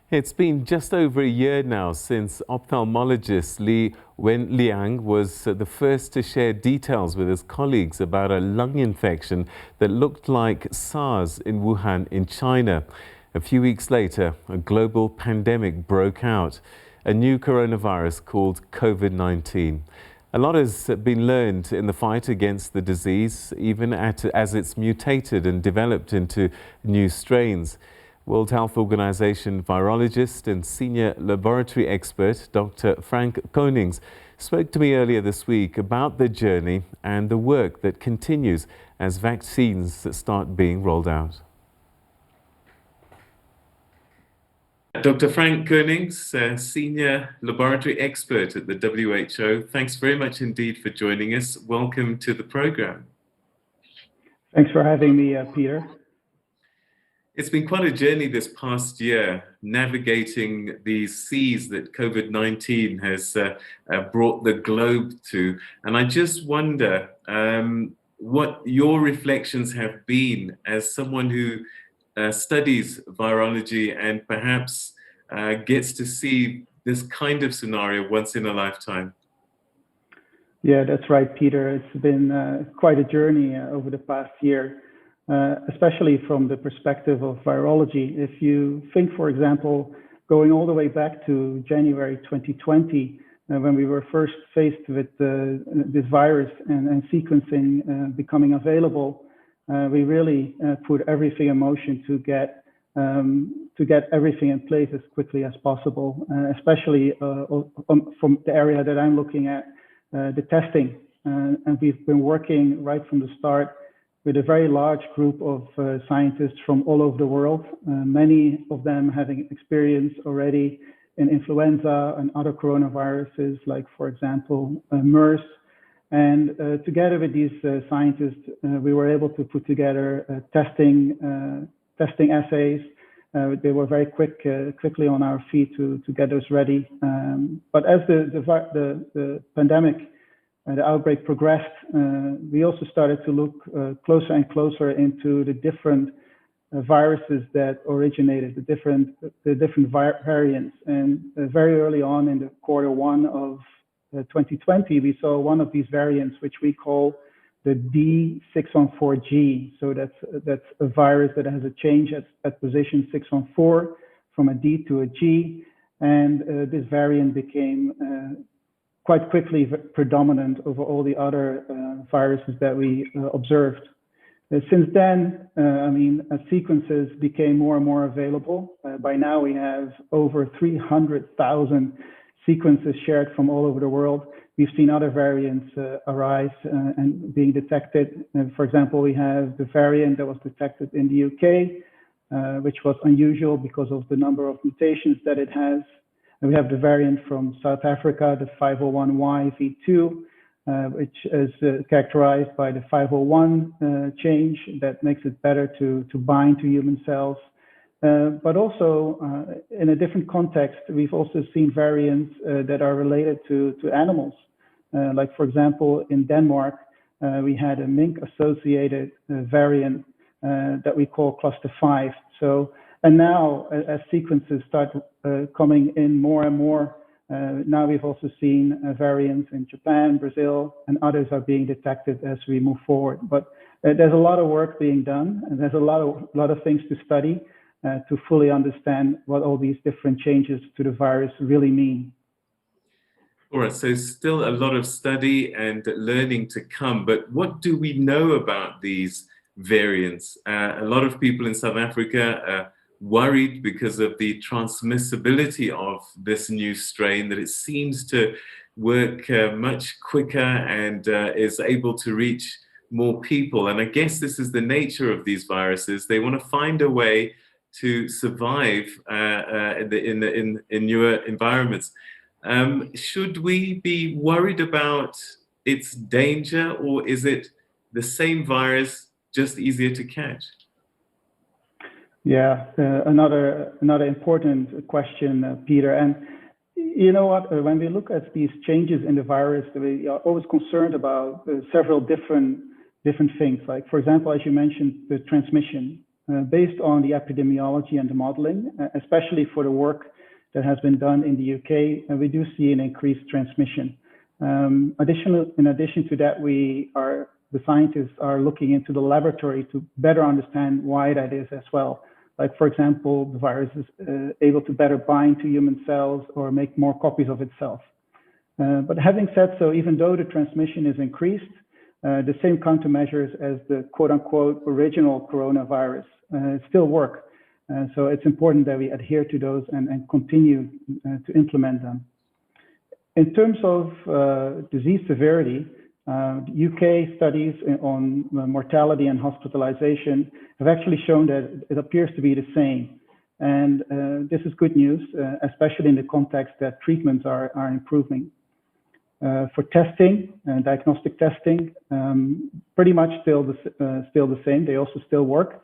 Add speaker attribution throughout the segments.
Speaker 1: It's been just over a year now since ophthalmologist Li Wenliang was the first to share details with his colleagues about a lung infection that looked like SARS in Wuhan in China. A few weeks later, a global pandemic broke out, a new coronavirus called COVID-19. A lot has been learned in the fight against the disease, even as it's mutated and developed into new strains. World Health Organization virologist and senior laboratory expert Dr Frank Konings spoke to me earlier this week about the journey and the work that continues as vaccines start being rolled out. Dr. Frank Konings, senior laboratory expert at the WHO, thanks very much indeed for joining us. Welcome to the program.
Speaker 2: Thanks for having me, Peter.
Speaker 1: It's been quite a journey this past year, navigating these seas that COVID-19 has brought the globe to. And I just wonder what your reflections have been as someone who studies virology and perhaps gets to see this kind of scenario once in a lifetime.
Speaker 2: Yeah, that's right, Peter. It's been quite a journey over the past year. Especially from the perspective of virology. If you think, for example, going all the way back to January 2020, when we were first faced with this virus and sequencing becoming available, we really put everything in motion to get everything in place as quickly as possible, especially from the area that I'm looking at, the testing. And we've been working right from the start with a very large group of scientists from all over the world, many of them having experience already in influenza and other coronaviruses, like, for example, MERS. And together with these scientists, we were able to put together testing assays. They were very quickly on our feet to get those ready. But as the pandemic and the outbreak progressed, we also started to look closer and closer into the different viruses that originated, the different variants. And very early on in the Q1 of 2020, we saw one of these variants, which we call the D614G. So that's a virus that has a change at position 614 from a D to a G. And this variant became quite quickly predominant over all the other viruses that we observed. Since then, as sequences became more and more available, by now we have over 300,000 sequences shared from all over the world. We've seen other variants arise and being detected. For example, we have the variant that was detected in the UK, which was unusual because of the number of mutations that it has. And we have the variant from South Africa, the 501YV2, which is characterized by the 501 change that makes it better to bind to human cells. But also, in a different context, we've also seen variants that are related to animals. Like, for example, in Denmark, we had a mink-associated variant that we call cluster 5. And now, as sequences start coming in more and more, now we've also seen variants in Japan, Brazil, and others are being detected as we move forward. But there's a lot of work being done, and there's a lot of things to study to fully understand what all these different changes to the virus really mean.
Speaker 1: All right, so still a lot of study and learning to come, but what do we know about these variants? A lot of people in South Africa worried because of the transmissibility of this new strain, that it seems to work much quicker and is able to reach more people. And I guess this is the nature of these viruses. They want to find a way to survive in newer environments. Should we be worried about its danger, or is it the same virus, just easier to catch?
Speaker 2: Yeah, another important question, Peter. And you know what? When we look at these changes in the virus, we are always concerned about several different things. Like, for example, as you mentioned, the transmission. Based on the epidemiology and the modeling, especially for the work that has been done in the UK, we do see an increased transmission. In addition to that, the scientists are looking into the laboratory to better understand why that is as well. Like, for example, the virus is able to better bind to human cells or make more copies of itself. But having said so, even though the transmission is increased, the same countermeasures as the quote-unquote original coronavirus still work. So it's important that we adhere to those and continue to implement them. In terms of disease severity, UK studies on mortality and hospitalization have actually shown that it appears to be the same. And this is good news, especially in the context that treatments are improving. For testing, diagnostic testing, pretty much still the same. They also still work.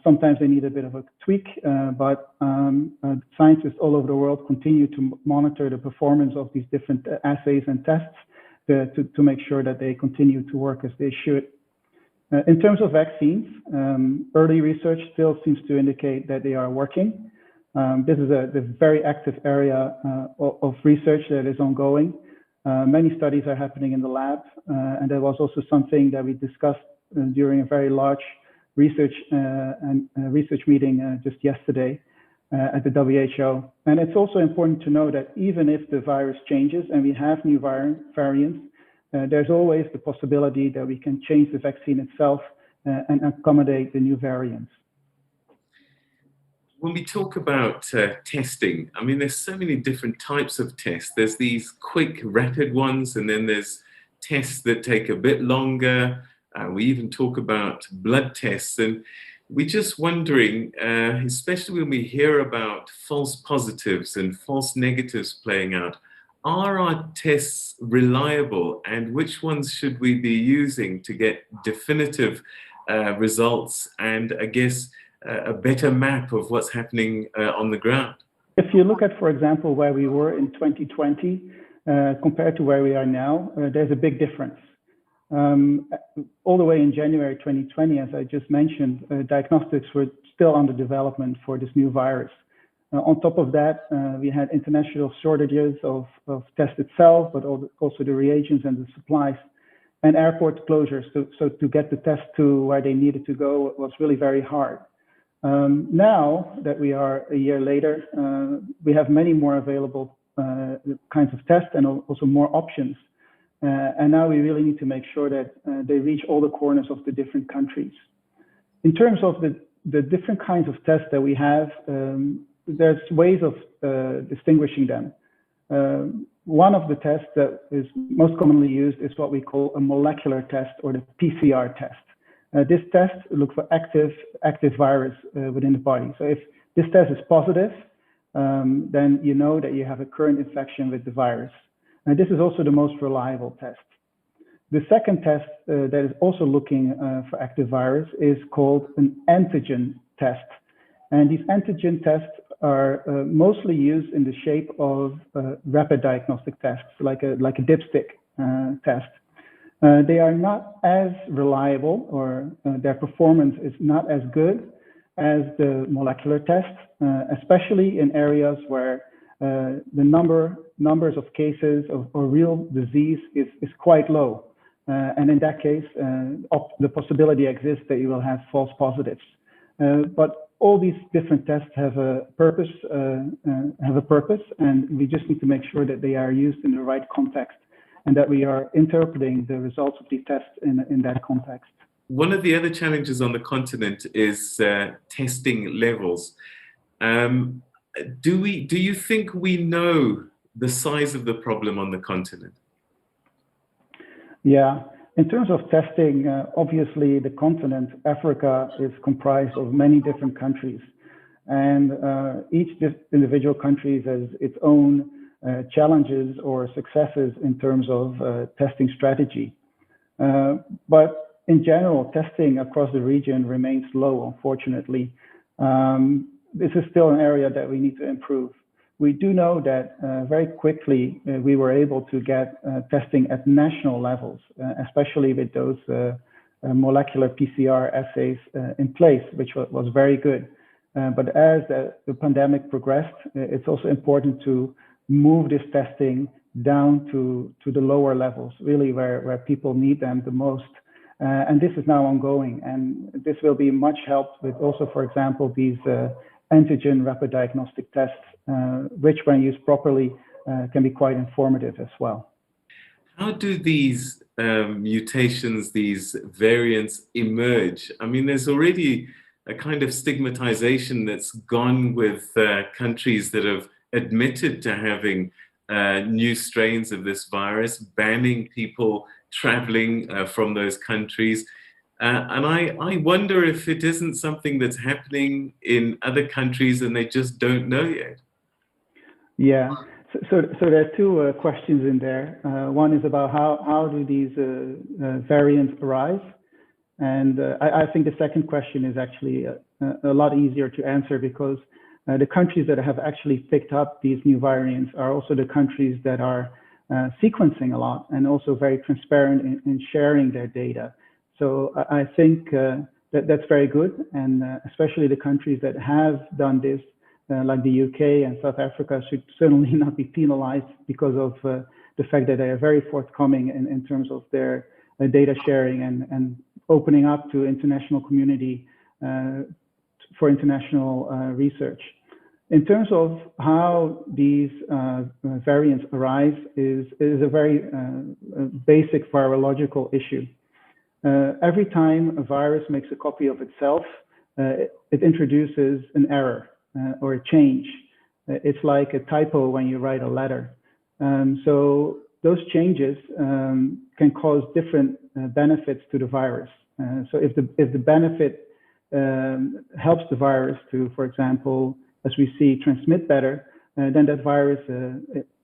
Speaker 2: Sometimes they need a bit of a tweak, but scientists all over the world continue to monitor the performance of these different assays and tests to make sure that they continue to work as they should. In terms of vaccines, early research still seems to indicate that they are working. This is a very active area of research that is ongoing. Many studies are happening in the lab, and that was also something that we discussed during a very large research meeting just yesterday at the WHO. And it's also important to know that even if the virus changes and we have new variants, there's always the possibility that we can change the vaccine itself and accommodate the new variants.
Speaker 1: When we talk about testing, I mean, there's so many different types of tests. There's these quick, rapid ones, and then there's tests that take a bit longer. We even talk about blood tests, and we're just wondering, especially when we hear about false positives and false negatives playing out, are our tests reliable, and which ones should we be using to get definitive results and, I guess, a better map of what's happening on the ground?
Speaker 2: If you look at, for example, where we were in 2020 compared to where we are now, there's a big difference. All the way in January 2020, as I just mentioned, diagnostics were still under development for this new virus. On top of that, we had international shortages of test itself, but also the reagents and the supplies, and airport closures. So to get the test to where they needed to go was really very hard. Now that we are a year later, we have many more available kinds of tests and also more options. And now we really need to make sure that they reach all the corners of the different countries. In terms of the different kinds of tests that we have, there's ways of distinguishing them. One of the tests that is most commonly used is what we call a molecular test, or the PCR test. This test looks for active virus within the body. So if this test is positive, then you know that you have a current infection with the virus. And this is also the most reliable test. The second test that is also looking for active virus is called an antigen test. And these antigen tests are mostly used in the shape of rapid diagnostic tests, like a dipstick test. They are not as reliable, or their performance is not as good as the molecular test, especially in areas where the numbers of cases or real disease is quite low. And in that case, the possibility exists that you will have false positives. But all these different tests have a purpose, and we just need to make sure that they are used in the right context, and that we are interpreting the results of these tests in that context.
Speaker 1: One of the other challenges on the continent is testing levels. Do you think we know the size of the problem on the continent?
Speaker 2: Yeah, in terms of testing, obviously the continent, Africa, is comprised of many different countries, and each individual country has its own challenges or successes in terms of testing strategy. But in general, testing across the region remains low, unfortunately. This is still an area that we need to improve. We do know that very quickly we were able to get testing at national levels, especially with those molecular PCR assays in place, which was very good. But as the pandemic progressed, it's also important to move this testing down to the lower levels, really where people need them the most. And this is now ongoing, and this will be much helped with also, for example, these antigen rapid diagnostic tests, which when used properly can be quite informative as well.
Speaker 1: How do these mutations, these variants emerge? I mean, there's already a kind of stigmatization that's gone with countries that have admitted to having new strains of this virus, banning people traveling from those countries. And I wonder if it isn't something that's happening in other countries and they just don't know yet.
Speaker 2: Yeah, so there are two questions in there. One is about how do these variants arise? And I think the second question is actually a lot easier to answer, because the countries that have actually picked up these new variants are also the countries that are sequencing a lot and also very transparent in sharing their data. So I think that's very good, and especially the countries that have done this, like the UK and South Africa, should certainly not be penalized because of the fact that they are very forthcoming in terms of their data sharing and opening up to international community for international research. In terms of how these variants arise is a very basic virological issue. Every time a virus makes a copy of itself, it introduces an error or a change. It's like a typo when you write a letter. So those changes can cause different benefits to the virus. So if the benefit helps the virus to, for example, as we see, transmit better, then that virus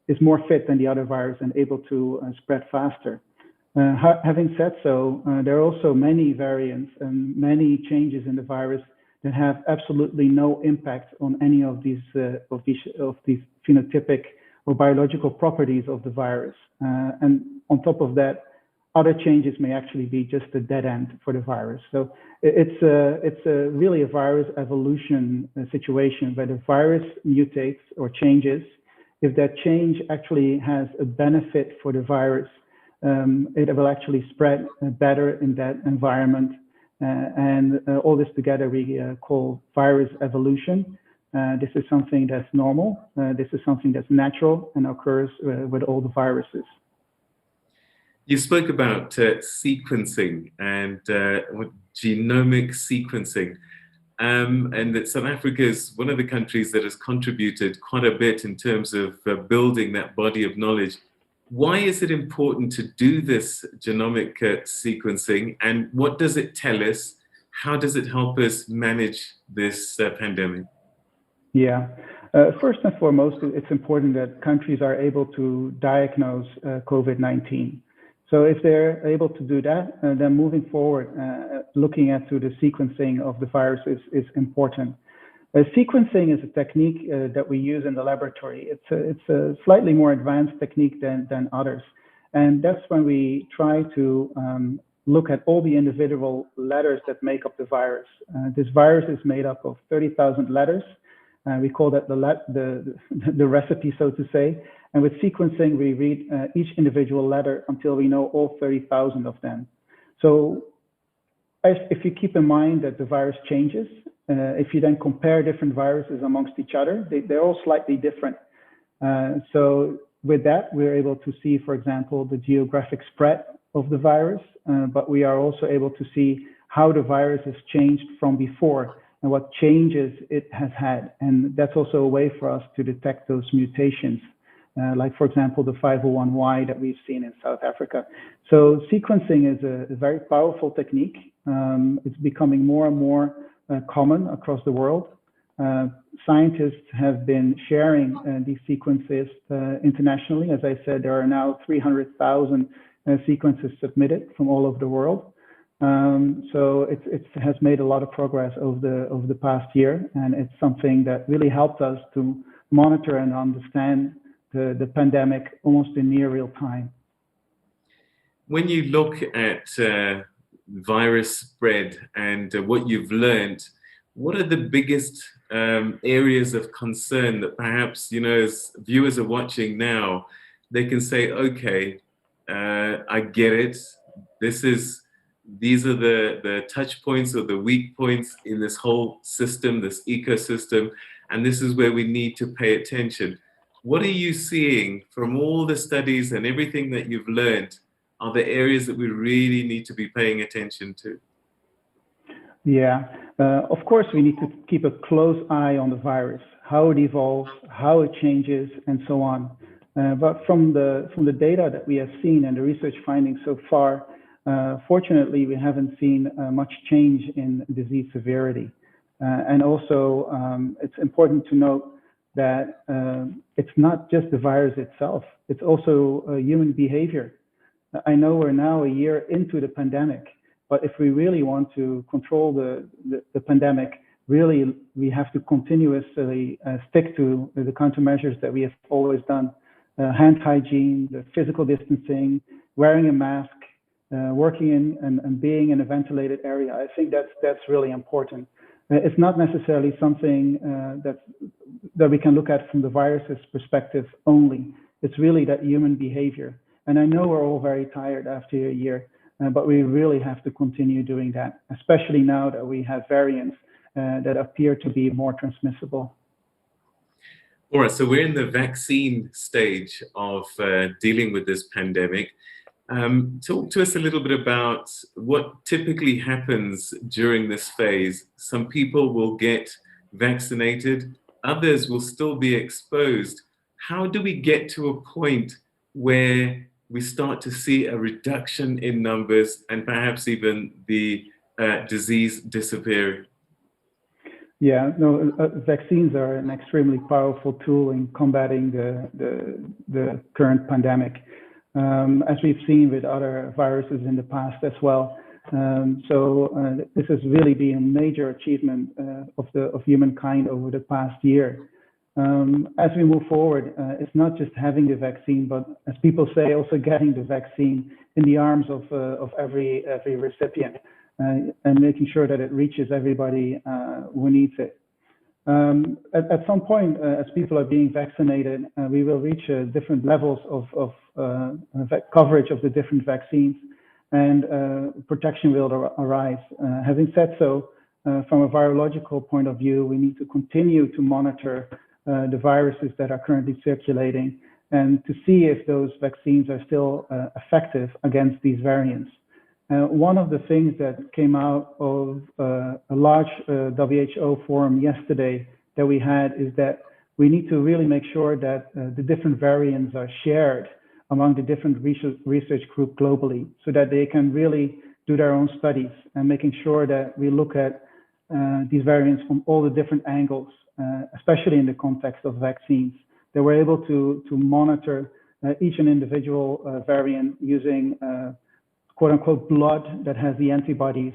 Speaker 2: is more fit than the other virus and able to spread faster. Having said so, there are also many variants and many changes in the virus that have absolutely no impact on any of these phenotypic or biological properties of the virus. And on top of that, other changes may actually be just a dead end for the virus. So it's really a virus evolution situation where the virus mutates or changes. If that change actually has a benefit for the virus, it will actually spread better in that environment. And all this together we call virus evolution. This is something that's normal. This is something that's natural and occurs with all the viruses.
Speaker 1: You spoke about sequencing and genomic sequencing, and that South Africa is one of the countries that has contributed quite a bit in terms of building that body of knowledge. Why is it important to do this genomic sequencing, and what does it tell us? How does it help us manage this pandemic?
Speaker 2: Yeah, first and foremost, it's important that countries are able to diagnose COVID-19. So if they're able to do that, then moving forward, looking at the sequencing of the virus is important. Sequencing is a technique that we use in the laboratory. It's a slightly more advanced technique than others. And that's when we try to look at all the individual letters that make up the virus. This virus is made up of 30,000 letters. We call that the recipe, so to say. And with sequencing, we read each individual letter until we know all 30,000 of them. So if you keep in mind that the virus changes, if you then compare different viruses amongst each other, they're all slightly different. So with that, we're able to see, for example, the geographic spread of the virus, but we are also able to see how the virus has changed from before and what changes it has had. And that's also a way for us to detect those mutations. Like, for example, the 501Y that we've seen in South Africa. So sequencing is a very powerful technique. It's becoming more and more common across the world. Scientists have been sharing these sequences internationally. As I said, there are now 300,000 sequences submitted from all over the world. So it has made a lot of progress over the past year, and it's something that really helped us to monitor and understand the pandemic almost in near real time.
Speaker 1: When you look at virus spread and what you've learned, what are the biggest areas of concern that perhaps, you know, as viewers are watching now, they can say, okay, I get it. These are the touch points or the weak points in this whole system, this ecosystem, and this is where we need to pay attention. What are you seeing from all the studies and everything that you've learned are the areas that we really need to be paying attention to?
Speaker 2: Yeah, of course, we need to keep a close eye on the virus, how it evolves, how it changes, and so on. But from the data that we have seen and the research findings so far, fortunately, we haven't seen much change in disease severity. And also, it's important to note that it's not just the virus itself, it's also human behavior. I know we're now a year into the pandemic, but if we really want to control the pandemic, really we have to continuously stick to the countermeasures that we have always done. Hand hygiene, the physical distancing, wearing a mask, working in and being in a ventilated area. I think that's really important. It's not necessarily something that we can look at from the virus's perspective only. It's really that human behavior. And I know we're all very tired after a year, but we really have to continue doing that, especially now that we have variants that appear to be more transmissible.
Speaker 1: All right, so we're in the vaccine stage of dealing with this pandemic. Talk to us a little bit about what typically happens during this phase. Some people will get vaccinated, others will still be exposed. How do we get to a point where we start to see a reduction in numbers and perhaps even the disease disappearing?
Speaker 2: Yeah, no, vaccines are an extremely powerful tool in combating the current pandemic, as we've seen with other viruses in the past as well. This has really been a major achievement of humankind over the past year. As we move forward, it's not just having the vaccine, but as people say, also getting the vaccine in the arms of every recipient. And making sure that it reaches everybody who needs it. At some point, as people are being vaccinated, we will reach different levels of coverage of the different vaccines, and protection will arise. Having said so, from a virological point of view, we need to continue to monitor the viruses that are currently circulating and to see if those vaccines are still effective against these variants. One of the things that came out of a large WHO forum yesterday that we had is that we need to really make sure that the different variants are shared among the different research groups globally so that they can really do their own studies and making sure that we look at these variants from all the different angles, especially in the context of vaccines. That we're able to monitor each and individual variant using quote unquote blood that has the antibodies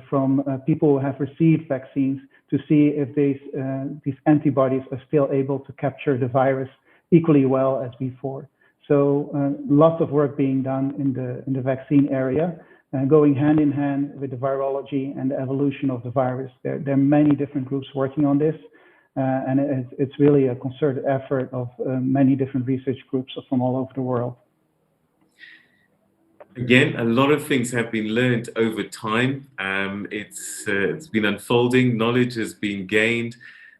Speaker 2: from people who have received vaccines to see if these antibodies are still able to capture the virus equally well as before. So lots of work being done in the vaccine area, going hand in hand with the virology and the evolution of the virus. There are many different groups working on this, and it's really a concerted effort of many different research groups from all over the world.
Speaker 1: Again, a lot of things have been learned over time. It's been unfolding, knowledge has been gained,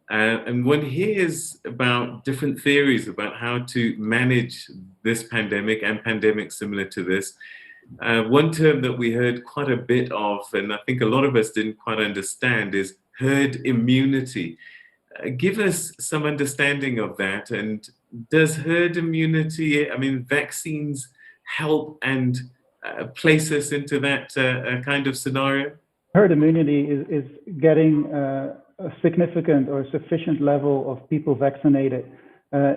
Speaker 1: and one hears about different theories about how to manage this pandemic and pandemics similar to this. One term that we heard quite a bit of, and I think a lot of us didn't quite understand, is herd immunity. Give us some understanding of that, and does herd immunity, I mean, vaccines help and place us into that kind of scenario?
Speaker 2: Herd immunity is getting a significant or sufficient level of people vaccinated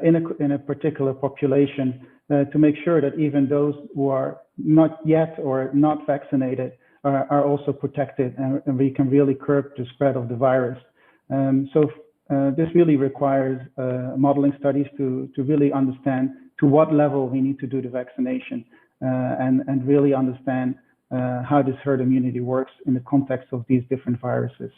Speaker 2: in a particular population to make sure that even those who are not yet or not vaccinated are also protected, and we can really curb the spread of the virus. This really requires modeling studies to really understand to what level we need to do the vaccination. And really understand how this herd immunity works in the context of these different viruses.